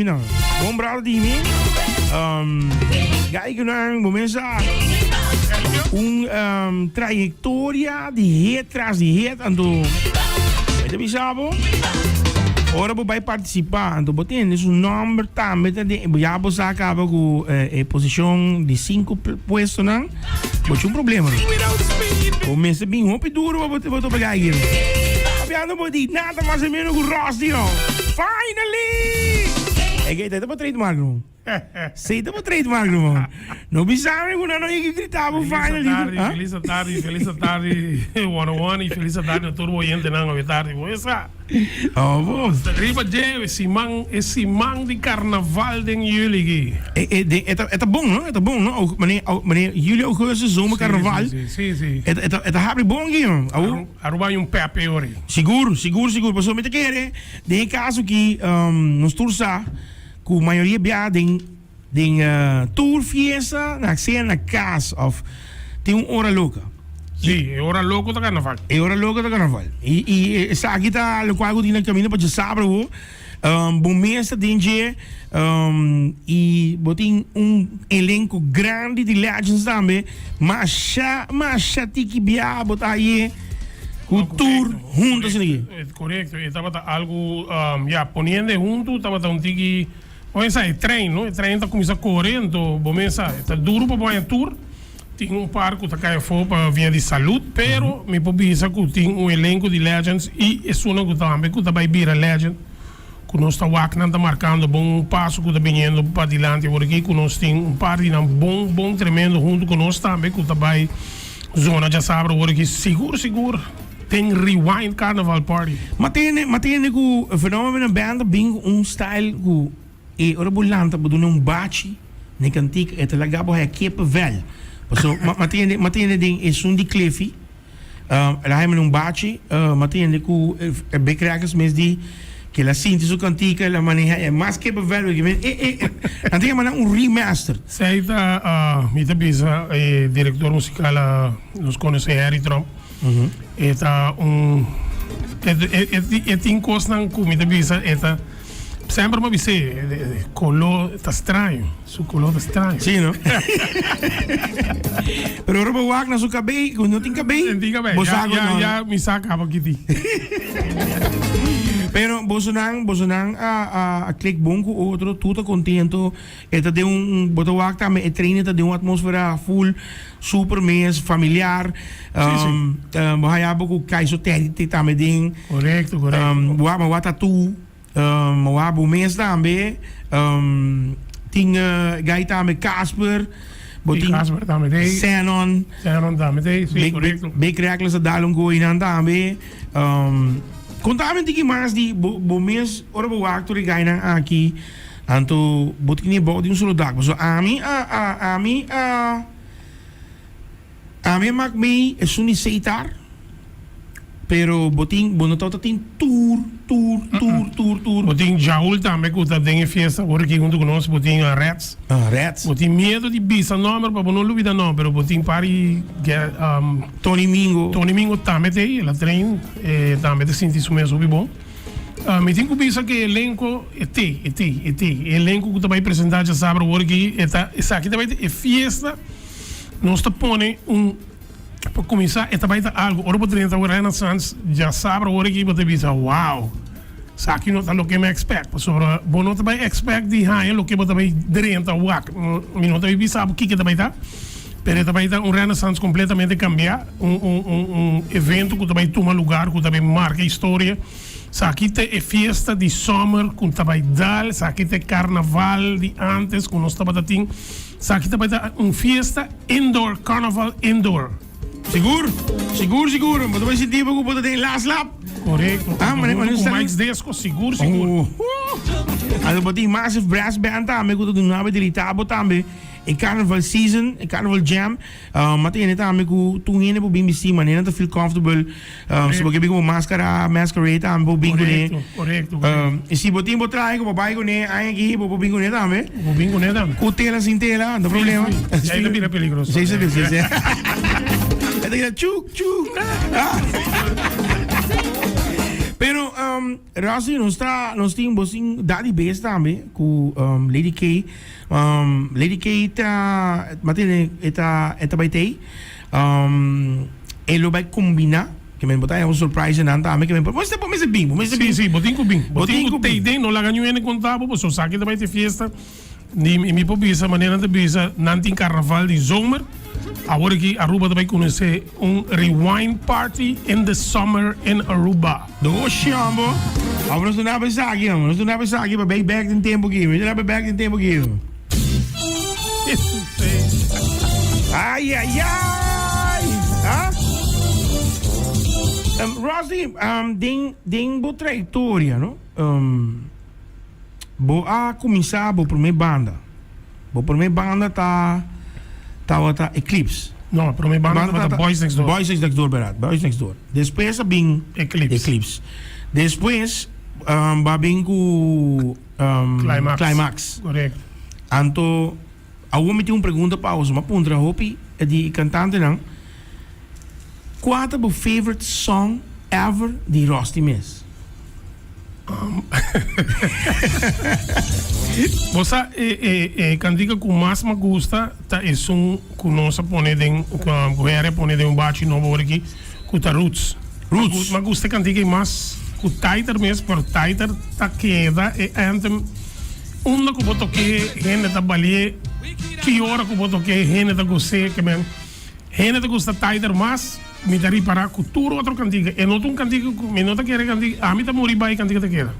não. Bom brado de mim. Kijk naar momento trajetória de het tras de het ando. Weet je sabo? Ora vai participar, ando botin is un number também de já você acaba com posição de 5 puesto não. Mas um problema. O mês bem hope duro vou pegar aqui. Abiano bodi nada mais ou menos com Ross dio. Finally! É que tá para trademark não. Sei tá para trademark não. Não bizarro eu não ia gritar o finally. Feliz tarde 101 e feliz tarde turbo oyente não é tarde. Essa. Oh, bom. Riba je esse man de carnaval den jullie. É bom, não? É bom, não? Meneer jullie augustus zomer carnaval. Sim. É rápido bom aqui, não? Aruba um pepe ori. Seguro. Mas me te quer, de caso que nos tursa com maioria bia den tour fiesta na cena casa of tem hora louca. Sim, é hora louca do carnaval. É hora louca do carnaval. E essa aqui tá o qual eu caminho para saber o bom mês tem e botem elenco grande de legends também, mas tiki bia botar aí cultura juntos aqui. Correto. Estava algo poniendo junto, estava tiki. Olha essa treino, o treino está começando a correr, então bom mês está duro para ir tour. Tem parque que cai fora para vir de saúde, pero me pobisa que tem elenco de legends e é só que também que vai vir a legend, que nós está marcando bom passo que está vindo para adiante, porque que nós tem par de bom tremendo junto com nós também que vai zona já sabe porque seguro tem rewind carnaval party. Mas tem que o fenômeno banda bem style que é ora bolanta para dar bate, nem cantica é talaga para kepa velho. So, matende ding is zo'n die cliffy. Hij met een baatje. Matende ku bekrakers mes die que la cinta su cantica la maneja más que bevel. Antes maar een remaster. Zij met de bisa director musical nos conoce Harry Trump. Eta tem coisa com met de bisa eta sempre me disse, color está estranho. Su color está estranho. Sim, não? Pero ahora vou na sua cabelo, não tem cabelo. Não tem cabelo. Já me saca aqui. Pero Bolsonaro a click bom com outro, tudo contento. Eta de botawak também, treina de uma atmosfera full, super mês, familiar. Bahaya com kaiso terite também ding. Correto. Wa tatu. Mawabo mês também. Tem gaita met Casper. Casper também. Shannon também. Sim, correto. Big Reckless a dalong gooi nan também. Contame tiki mas di bo mês ora bo actor gaina aqui. Anto botini bo di solo dag. So ami mak me é suni seitar. Pero boting bonotota tem tour. Boting Jaul também que está dentro fiesta, agora aqui junto conosco, boting Reds. Reds. Boting medo de bisa número, para não olvidar não, pero boting pari Tony Mingo também tem, ela treina, também te senti isso mesmo bom. Me tem que bisa que elenco elenco que também apresentar já sabe agora aqui, essa aqui também é fiesta, nós te põe para começar, vai ter algo. Ora, para treinar o Renaissance, já sabe agora que você pensa, wow, isso aqui não está o que me expect. Sobre, você não vai expect de o que você vai treinar o WAC. Você não vai pensar o que vai estar. Mas vai estar Renaissance completamente cambiar. Evento que vai tomar lugar, que vai marcar a história. Isso aqui é festa de summer, que vai dar. Isso aqui é carnaval de antes, que nós estamos tendo. Isso aqui vai dar festa indoor, carnaval indoor. Seguro. Mas vai sentir que você tem last lap. Correto. Mas mais desco, seguro. Aí você tem massive brass band também, que você não vai deletar também. E carnaval season, e carnaval jam. Mas tem também que tu ainda pode bem vestir, mas ainda feel comfortable. Se você bem com masquerade também, bem com Correto. E se você tem botar com babai com ele, aí aqui, você bem com ele também. Bem com ele também. Com tela sem tela, não tem problema. Aí não vira perigoso. Sim. Chuc. Pero Rossi nós temos Daddy Bass também com Lady K. Lady K tá matene eta vai ter ele vai combinar que me botar um surprise na também que me mas depois me bimbo Sim, botin com tem den não lá ganho ele contava pois só saque vai ter festa ni mi pobisa maneira de bisa nanti carnaval de zomer agora aqui Aruba vai conhecer rewind party in the summer in Aruba. Do chambo. Nós não dá pensar aqui, nós não dá pensar aqui para back em tempo aqui, nós não dá back em tempo aqui. Ai. Rossi, tem boa trajetória, não? Boa começar a primeira banda. A primeira banda tá Eclipse. Não, a primeira banda tá Boys Next Door. Boys Next Door, berato. Boys Next Door. Depois vem Eclipse. Depois vem com Climax. Correto. Então, eu me tenho uma pergunta para você, uma pontra hopi de cantante não. Qual é o favorite song ever de Rusty Miss? Você candiga que mais me gusta tá é que nós põe de bate novo aqui com a Roots. Mas gusta candiga mais com Tighter mesmo, pero Tighter tá queda anthem onde que boto que gente tá balie que hora que boto que gente tá goste que men gente tá gosta Tighter mais me daria para cultura outro cantiga e não um cantiga me nota que era cantiga a mim tá morrer vai cantiga te queda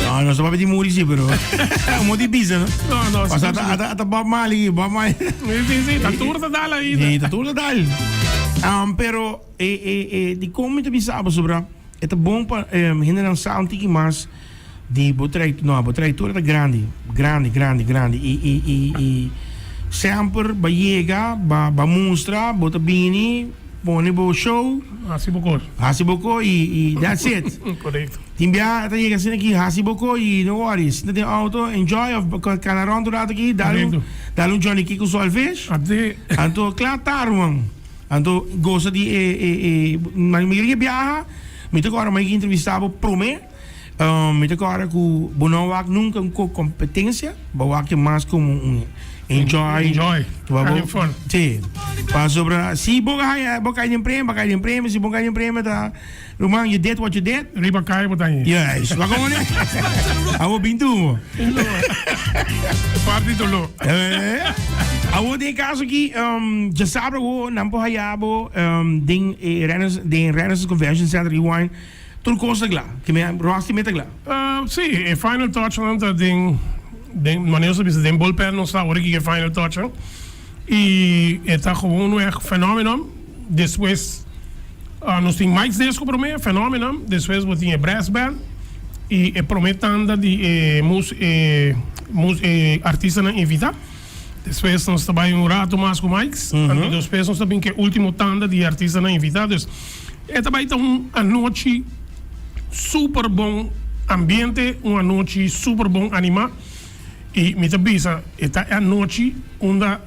não não só vai de morrer sim pero um monte de bisa não passa tá Bob Marley sim tá turta dala aí tá turta dala pero de como te bisaba sobre é bom para gente não sabe que mais de botraitura é grande e sempre vai chegar vai mostrar bota bini põe o show Hasiboko e that's it correto timbia tá chega assim aqui Hasiboko e no worries não tem auto enjoy of canarão do lado aqui dá um Johnny Kiko Solfish então claro tarwan então gosta de mas me queria viajar me te agora mais entrevistava prome me te agora que não há nunca com competência vai que mais como enjoy having fun sim para sobre se boca de prêmio se boca de prêmio tá Roman you did what you did riba cai botanya yes vai como né avo bintu parte do lo avo de caso aqui já sabe o nampo hayabo den Renaissance Convention Center Rewind tudo coisa lá que me Rusty meta lá sim final touch não tá de maneira sobre den bolper não está agora que é final touch e está como um fenômeno depois nós temos mais disco para mim fenômeno depois eu tinha brass band e prometendo de artista na invita depois nós trabalhamos rato mais com Mike's e depois nós também que é último tanda de artista na invitados e também tá uma noite super bom ambiente uma noite super bom anima e me avisa esta é a noite onde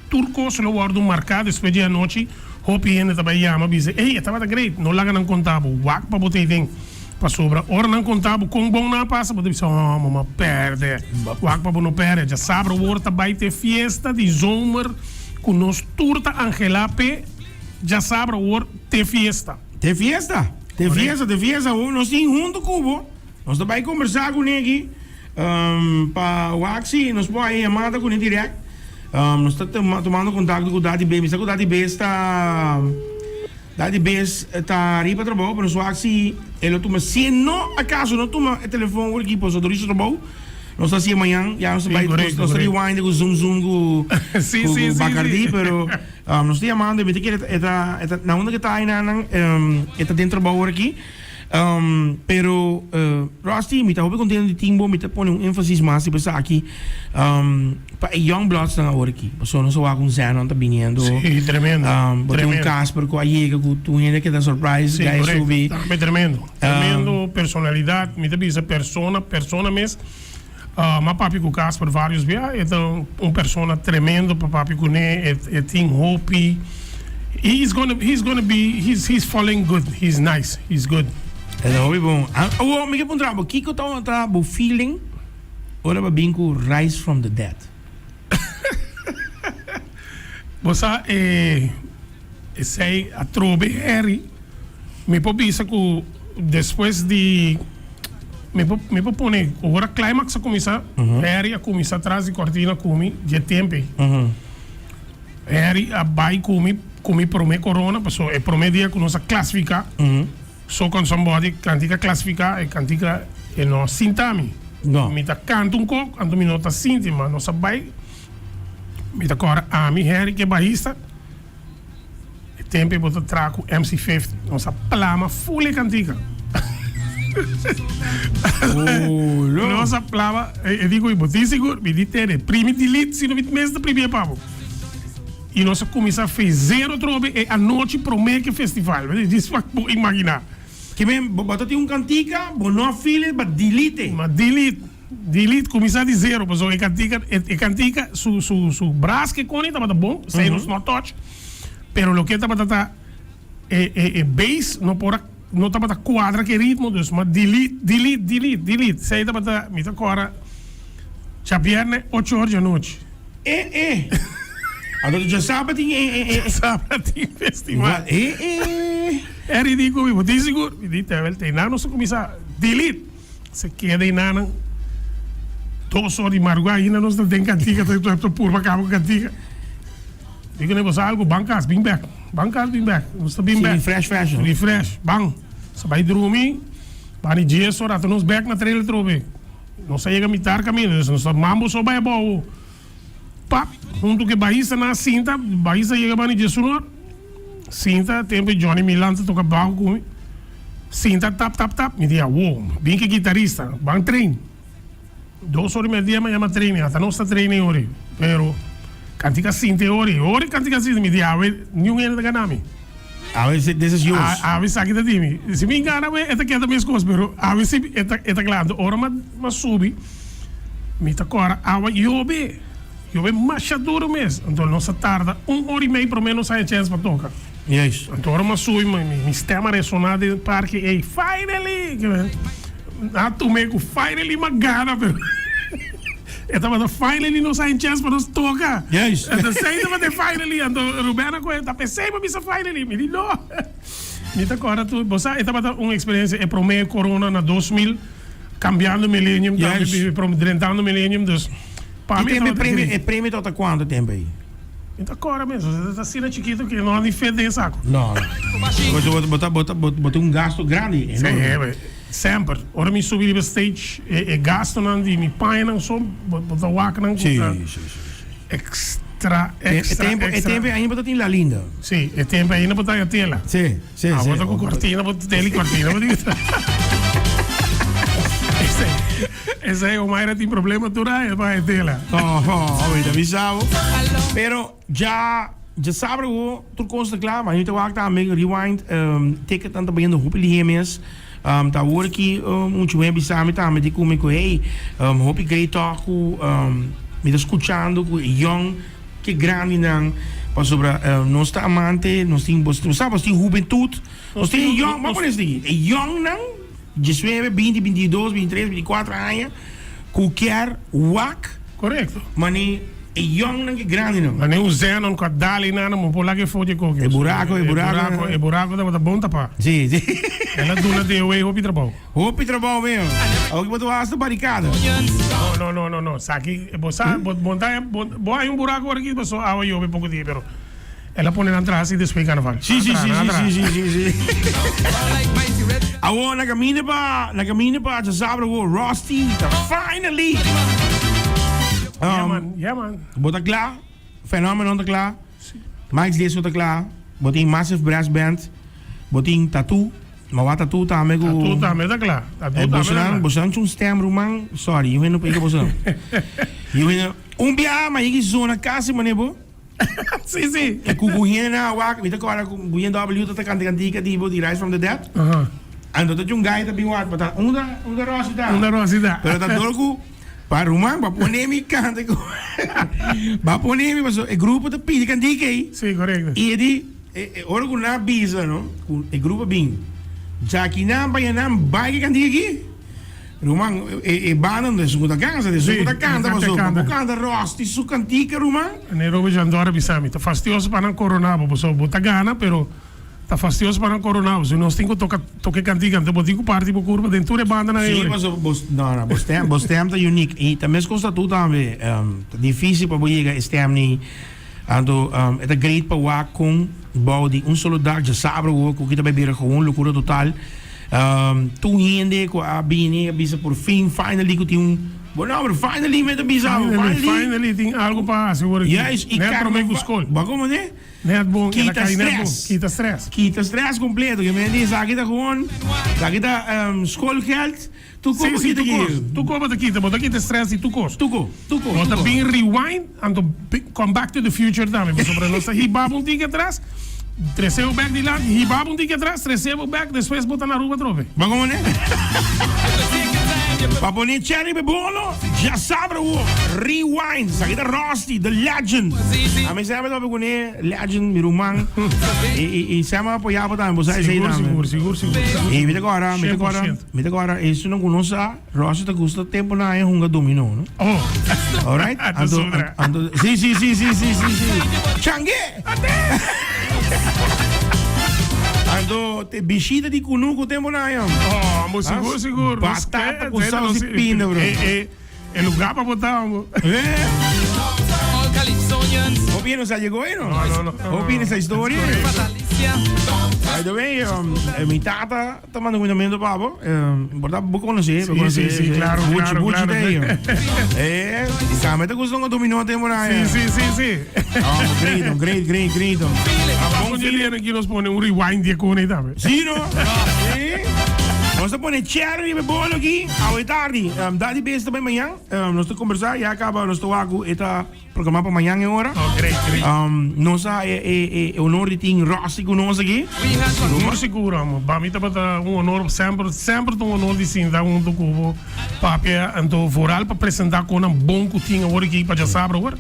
turcos lo guardo marcado depois de a noite hopi ainda também chama diz ei estava great não larga não contava wak para botar dentro para sobra ora não contava com bom na passa para dizer mama perde wak para não perde já sabe o horta vai ter festa de zomer com nós turta Angelape já sabe o horta ter festa nós temos junto cubo nós também conversar com ele para o Axi nós podemos chamar com ele direto nós estamos tomando contato com o Daddy Bass o Daddy Bass está aí para trabalhar mas o Axi ele toma se não acaso não toma o telefone o equipe só durante o trabalho nós estamos amanhã já nós estamos rewind com zoom com Bacardi pero nós estamos chamando e que na onda que está aí está dentro do trabalho aqui pero Rusty me está muito contente de timbo me está pondo ênfase mais para aqui para young bloods estão agora aqui pessoal não só com Zeno está vindo tremendo tem Casper com a Iega com tu ainda que dá surprise guys subir tremendo personalidade me está persona mesmo mas papi com Casper vários dias então persona tremendo para papi com ele tem hope He's falling good. He's nice. He's good. Hello, bom. Oh, me que puntra, bo kiko tá bo feeling. Ora ba binku rise from the dead. Bosa sei a trobe Harry. Me pobisa que depois de me propone agora climax a começar. Harry a começar atrás de cortina comi de tempo. Harry a vai comi prome corona, passou é prome dia que nós classificar. So con somebody cantica classificar e cantica e no sintami. No. Mi ta canto un co, quando mi nota sinti, ma non sabai. Mi ta cora a mi Harry che baista. E tempo bota traco MC50. Non sa plama full cantica. Oh, Non sa plama e dico i boti sicuro, mi dite primi di lit sino mit mes da primi pavo. E nós começamos a fazer zero trobe e a noite promete festival. Isso vai imaginar. Que bem, bota tem cantica, bo no file, but delete. Mas delete começar de zero, mas e cantica su braço que cone estava bom, sem nos não touch. Pero lo que estava bass não estava quadra que ritmo, dus mas delete. Sei estava me tá agora. Chapierne 8 horas da noite. Allora già sabati Sabati festival. É ridículo, eu disse seguro. Me disse, tem nada, se começar delete. Se queda em nada, 2 horas de madrugada ainda não tem cantiga, tu é por acaba cantiga. Digo nem você algo, bancas, bem back, não está bem back. Refresh, bang. Você vai dormir, vai de dia só, tu nos back na trailer trobe. Não sai a mitar caminho, não está mambo só vai bom. Pap, junto que baísta na cinta, baísta chega para de sonor. Cinta, tempo Johnny Milan toca baixo comigo. Cinta, tap. Me diz, wow, bem que guitarrista, bang trein. 2 horas e meia, me chama treino, até não está treinando hoje. Pero, cantica cinta hoje, cantica cinta, me diz, nenhum ainda ganha-me. A veces this is yours. A veces aqui da time. Se me engana, esta aqui é da minha coisa, pero a veces esta claro, ora mas subi. Me tá agora, eu ve mais duro mesmo. Então, nossa tarda, 1 hora e meia, pelo menos, sai a chance para tocar. Yes. Então, agora eu subi, me sistema ressonado no parque, e finally! Tu meio finally, uma gana, pero... Então, finally, não sai a chance para nós tocar. Yes. Então, sai de finally. Então, Rubena, eu pensei para mim, finally. Me disse, não. Então, agora, você estava uma experiência, é para o meio corona, na 2000, cambiando o millennium, drentando o millennium, dus... E prêmio tot quanto tempo aí? Então agora mesmo, você está sendo chiquito que não há nem fede de saco. Não. Botar gasto grande. Sim, sempre. Ora me subir para stage e gasto não de me pai não só botar wak não. Sim. Extra. É tempo ainda botar tem la linda. Sim, é tempo ainda botar a tela. Sim. Botar com cortina, botar tela e cortina. Esse é o Mayra tem problema dura é para tela. Te avisava. Pero já sabe o tu consta claro, mas então agora também rewind ticket tanto bem no hoop lihemes. Tá hoor aqui muito bem bisame tá me digo me hey hope great talk me tá escutando com young que grande não para sobre nós tá amante nós temos sabe tem juventude nós tem young mas por isso young não 19, 20, 22, 23, 24 anos, qualquer wak. Correto. Mas nem é young, não é grande, não. Mas nem o Zé não quer dar ali nada, mas por lá que foi de qualquer. É buraco. É buraco, dá bom tapar. Sim. Ela duna de eu roupa trabalho. Roupa trabalho mesmo. Alguém botou a barricada. Não. Aqui, botar um buraco aqui, mas só água e eu pouco de pero. Ela põe na atrás e depois carnaval. Sim. Agora na caminha para já sabe o Rusty, finally. Ja man. Bota klaar, fenômeno tá klaar. Mike's Days tá klaar. Botin Massive Brass Band, botin Tattoo, mas o Tattoo tá amigo. Tattoo tá mesmo klaar. Bosan um stem rumang, sorry, eu não pego bosan. Eu bia, mas eu zona casa manebo. Sim. É com o na wak, me tá agora com o W tá cantica tipo de Rise from the Dead. Ando tot yung guy tabi wat pata unda rosida. Pero ta dorku para rumang ba ponemi canta ko. Ba ponemi mas o grupo ta pidi cantica aí. Sim, correto. E di ora com na bisa, não? Com o grupo bem. Já que não vai não vai que aqui. Rumang bana de segunda casa, de segunda casa, mas o bocada rosti su cantica Rumang. Ne robe jandora bisami. Tá fastidioso para não coronar, porque bota gana, pero tá fastidioso para não coronar. Se nós temos que tocar cantica, então botico parte por curva dentro de banda na Sim, mas não, você tá unique e também custa tudo também. Difícil para chegar este nem ando é great para walk com body solo dag já sabe o que tá beber com loucura total. Tu ainda com a bine bisa por fim finally que tinha bom não finally met a bisa finally tem algo para segurar aqui yes e cara meio escola como né net bom quita stress completo que me diz aqui tá gewoon aqui tá schoolgeld tu como que tu como daqui tá bota aqui tá stress e tu cost tu bota bem rewind and come back to the future também sobre nossa hibaba ticket atrás Treceu o back de lá, ribava um dia atrás, treceu o back, depois botar na rua trove. Vamos, né? Para poner cherry bebolo, já sabe o rewind, saída Rosti, the legend. A mim sempre tô pegando legend, meu irmão. E sempre apoiava também, você aí seguro. E me agora, isso não conhece, Rosti tá custa tempo na é hunga dominó, não? Oh. Alright? Ando. Sim. Changue! Ando te bichita di cunuco tempo na yam. Oh, mo seguro. Batata com sal e pina, bro. É lugar para botar, amor. Opina essa chegou aí, não? Não. Opina essa história? Ainda bem, minha tata tá mandando cuidamento para pabo. Importante pouco conhecer. Sim, claro. daí. Sabe, tá gostando do dominó tempo na yam. Sim. Great. Vamos ver aqui nós ponemos rewind de cone também. Sim, não? Nós estamos pondo cherry e bolo aqui, à tarde. Dá de besta para amanhã. Nós estamos conversando, já acaba, nós estamos aqui, está programado para amanhã em hora. Oh, great. Nós é honor de ter Rossi com nós aqui. Seguro, amor. Para mim, é honor, sempre um honor de sim, dar do cubo, papel, então, voral para apresentar com um bom cutinho agora aqui, para já saber agora.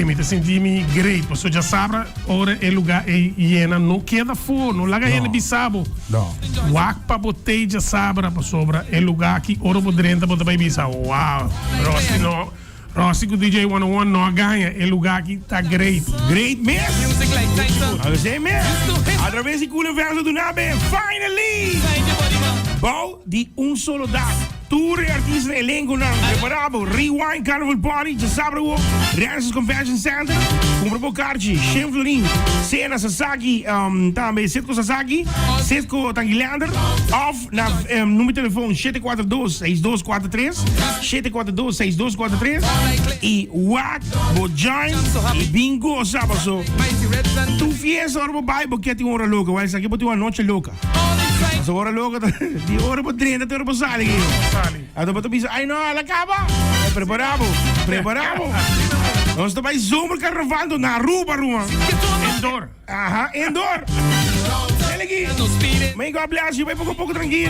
Me te senti-me great, porque já sabe, ora é lugar e não queda fora, não larga ele bisabo. Não. Wak para botei já sabe, para sobra é lugar que ora podrenta para também bisabo. Uau, Rossi com DJ 101 não ganha, é lugar que tá great. Great mesmo. Você mesmo. Através de coole verso do Nabe, finally. Bouw die solo dag. Tour artiesten elenco na preparado. Rewind Carnival Party, já sabe o Renaissance Convention Center. Compra o kaartje. Shem Florin, Sena Sasaki, também Setko Sasaki, Setko Tangilander. Of na número de telefone 742-6243, 742-6243 e Wack, Bojain e Bingo, sabe so. Tu fiesta hora bai porque tem hora louca, vai aqui botar uma noite louca. Essa hora louca, de hora para 30, de hora para sair. Então para tu pensar, ai não, ela acaba. Preparado. Nós estamos zomer carnaval na rua, Indoor. Indoor. Ele aqui. Mas igual a vai pouco tranquilo.